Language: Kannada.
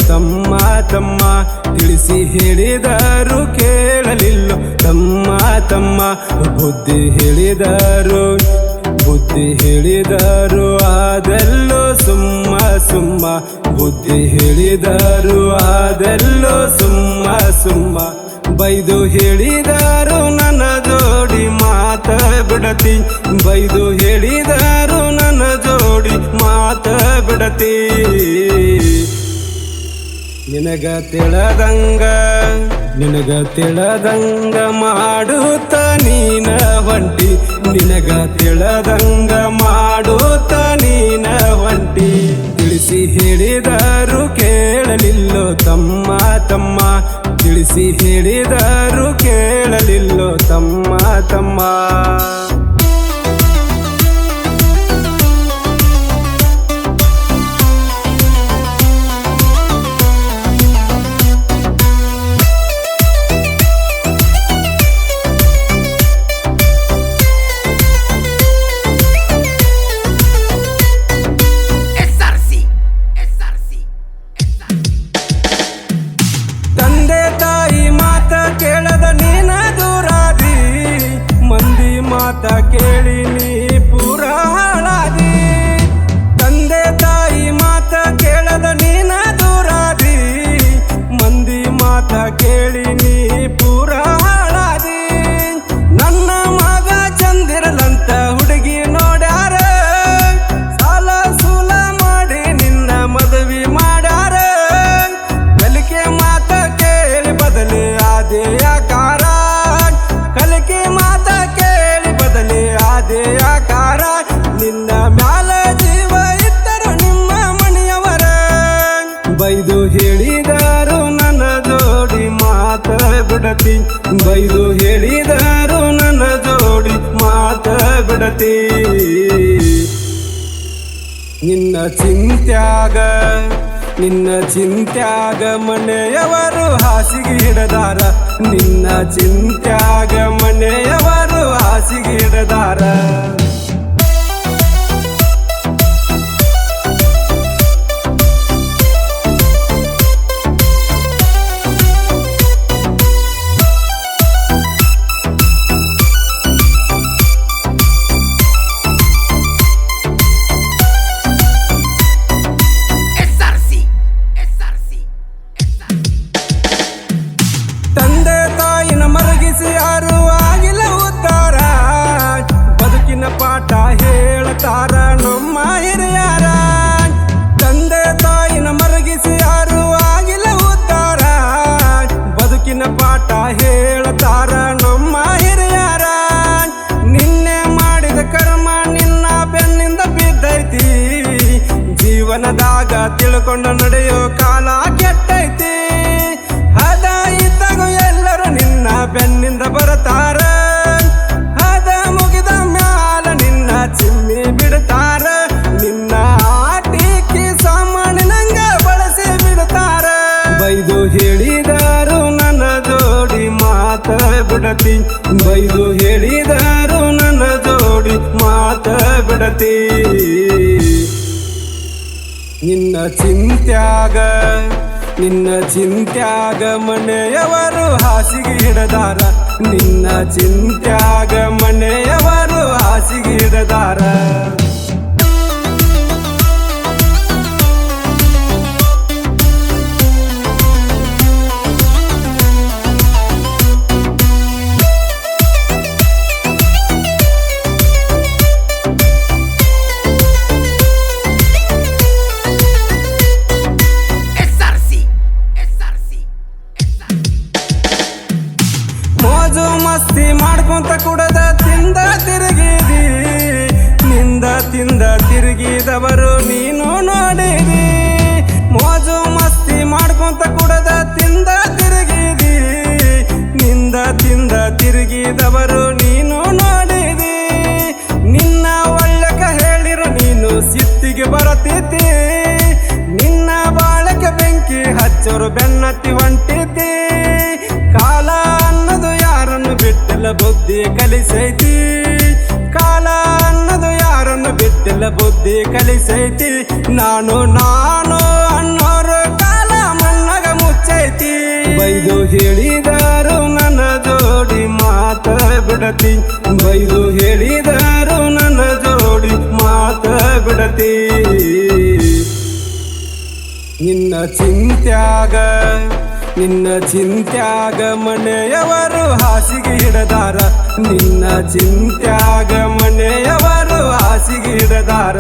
ತಮ್ಮ ತಮ್ಮ ತಿಳಿಸಿ ಹೇಳಿದರು ಕೇಳಲಿಲ್ಲೋ ತಮ್ಮ ತಮ್ಮ ಬುದ್ಧಿ ಹೇಳಿದರು ಆದಲ್ಲೋ ಸುಮ್ಮ ಸುಮ್ಮ ಬುದ್ಧಿ ಹೇಳಿದರು ಆದಲ್ಲೋ ಸುಮ್ಮ ಸುಮ್ಮ ಬೈದು ಹೇಳಿದರು ನನ್ನ ಜೋಡಿ ಮಾತ ಬಿಡತಿ ಬೈದು ಹೇಳಿದರು ನನ್ನ ಜೋಡಿ ಮಾತ ಬಿಡತಿ ನಿನಗ ತಿಳದಂಗ ಮಾಡುತ್ತ ನೀನ ಹೊಂಟಿ ನಿನಗ ತಿಳದಂಗ ಮಾಡುತ್ತ ನೀನ ಹೊಂಟಿ ತಿಳಿಸಿ ಹೇಳಿದರು ಕೇಳಲಿಲ್ಲೋ ತಮ್ಮ ತಮ್ಮ ತಿಳಿಸಿ ಹೇಳಿದರು ಕೇಳಲಿಲ್ಲೋ ತಮ್ಮ ತಮ್ಮ ಮಾತ ಕೇಳಿ ನೀ ಪೂರ ಹಾಳಾದಿ ತಂದೆ ತಾಯಿ ಮಾತ ಕೇಳದ ನೀನ ದೂರಾದಿ ಮಂದಿ ಮಾತ ಕೇಳಿ ನೀ ಪೂರ ಹಾಳಾದಿ ನನ್ನ ಮಗ ಚಂದಿರಲಂತ ಹುಡುಗಿ ನೋಡ್ಯಾರ ಸಾಲ ಸೂಲ ಮಾಡಿ ನಿನ್ನ ಮದುವೆ ಮಾಡ್ಯಾರ ಕಲಿಕೆ ಮಾತ ಕೇಳಿ ಬದಲಿ ಆದೇ ಆಕಾರ ಕಲಿಕೆ ಮಾತ ಆಕಾರ ನಿನ್ನ ಮ್ಯಾಲ ಜೀವ ಇದ್ದರು ನಿಮ್ಮ ಮನೆಯವರ ಬೈದು ಹೇಳಿದರು ನನ್ನ ಜೋಡಿ ಮಾತ ಬಿಡತಿ ಬೈದು ಹೇಳಿದರು ನನ್ನ ಜೋಡಿ ಮಾತ ಬಿಡತಿ ನಿನ್ನ ಚಿಂತ್ಯಾಗ ಮನೆಯವರು ಹಾಸಿಗೆ ಹಿಡದಾರ ನಿನ್ನ ಚಿಂತ್ಯಾಗ ಮನೆಯವರು ಹಾಸಿಗೆ ಹಿಡದಾರ ತಂದೆ ತಾಯಿನ ಮರಗಿಸಿ ಯಾರು ಆಗಿಲ್ಲ ಉದ್ಧಾರ ಬದುಕಿನ ಪಾಠ ಹೇಳ್ತಾರ ನಮ್ಮ ಹಿರಿಯರ ತಂದೆ ತಾಯಿನ ಮರಗಿಸಿ ಯಾರು ಆಗಿಲ್ಲ ಉದ್ಧಾರ ಬದುಕಿನ ಪಾಠ ಹೇಳ್ತಾರ ನಮ್ಮ ಹಿರಿಯರ ನಿನ್ನೆ ಮಾಡಿದ ಕರ್ಮ ನಿನ್ನ ಬೆನ್ನಿಂದ ಬಿದ್ದೈತಿ ಜೀವನದಾಗ ತಿಳ್ಕೊಂಡ ನಡೆಯೋ ಕಾಲ ಕೆಟ್ಟೈತಿ ಅದ ಇದ್ದಾಗ ಎಲ್ಲರೂ ನಿನ್ನ ಬೆನ್ನಿಂದ ಬರತಾರ ಅದ ಮುಗಿದ ಮ್ಯಾಲ ನಿನ್ನ ಚಿಮ್ಮಿ ಬಿಡ್ತಾರ ನಿನ್ನ ಆಟಿಕೆ ಸಾಮಾನಿನಂಗ ಬಳಸಿ ಬಿಡ್ತಾರ ಬೈದು ಹೇಳಿದರು ನನ್ನ ಜೋಡಿ ಮಾತ ಬಿಡತಿ ಬೈದು ಹೇಳಿದರು ನನ್ನ ಜೋಡಿ ಮಾತ ಬಿಡತಿ ನಿನ್ನ ಚಿಂತ್ಯಾಗ ಮನೆಯವರು ಹಾಸಿಗೆ ಹಿಡದಾರ ನಿನ್ನ ಚಿಂತ್ಯಾಗ ಮನೆಯವರು ಹಾಸಿಗೆ ಹಿಡದಾರ ಮೋಜು ಮಸ್ತಿ ಮಾಡ್ಕೊಂತ ಕುಡದ ತಿಂದ ತಿರುಗಿದಿ ನಿಂದ ತಿಂದ ತಿರುಗಿದವರು ನೀನು ನೋಡಿದಿ ಮೋಜು ಮಸ್ತಿ ಮಾಡ್ಕೊಂತ ಕುಡದ ತಿಂದ ತಿರುಗಿದಿ ನಿಂದ ತಿಂದ ತಿರುಗಿದವರು ನೀನು ನೋಡಿದಿ ನಿನ್ನ ಒಳ್ಳಕ ಹೇಳಿರೋ ನೀನು ಸಿಟ್ಟಿಗೆ ಬರತಿದ್ದಿ ನಿನ್ನ ಬಾಳಕ ಬೆಂಕಿ ಹಚ್ಚೋರು ಬೆನ್ನತ್ತಿ ಹೊಂಟಿದ್ದಿ ಕಾಲ ಅನ್ನೋದು ಯಾರನ್ನು ಬಿಟ್ಟಿಲ್ಲ ಬುದ್ಧಿ ಕಲಿಸೈತಿ ಕಾಲ ಅನ್ನೋದು ಯಾರನ್ನು ಬಿಟ್ಟಿಲ್ಲ ಬುದ್ಧಿ ಕಲಿಸೈತಿ ನಾನು ಅನ್ನೋರು ಕಾಲ ಬೈದು ಹೇಳಿದಾರು ನನ್ನ ಜೋಡಿ ಮಾತ ಬಿಡತಿ, ಬೈದು ಹೇಳಿದಾರು ನನ್ನ ಜೋಡಿ ಮಾತ ಬಿಡತಿ. ನಿನ್ನ ಚಿಂತ್ಯಾಗ ಮನೆಯವರು ಹಾಸಿಗೆ ಹಿಡದಾರ, ನಿನ್ನ ಚಿಂತ್ಯಾಗ ಮನೆಯವರು ಹಾಸಿಗೆ ಹಿಡದಾರ.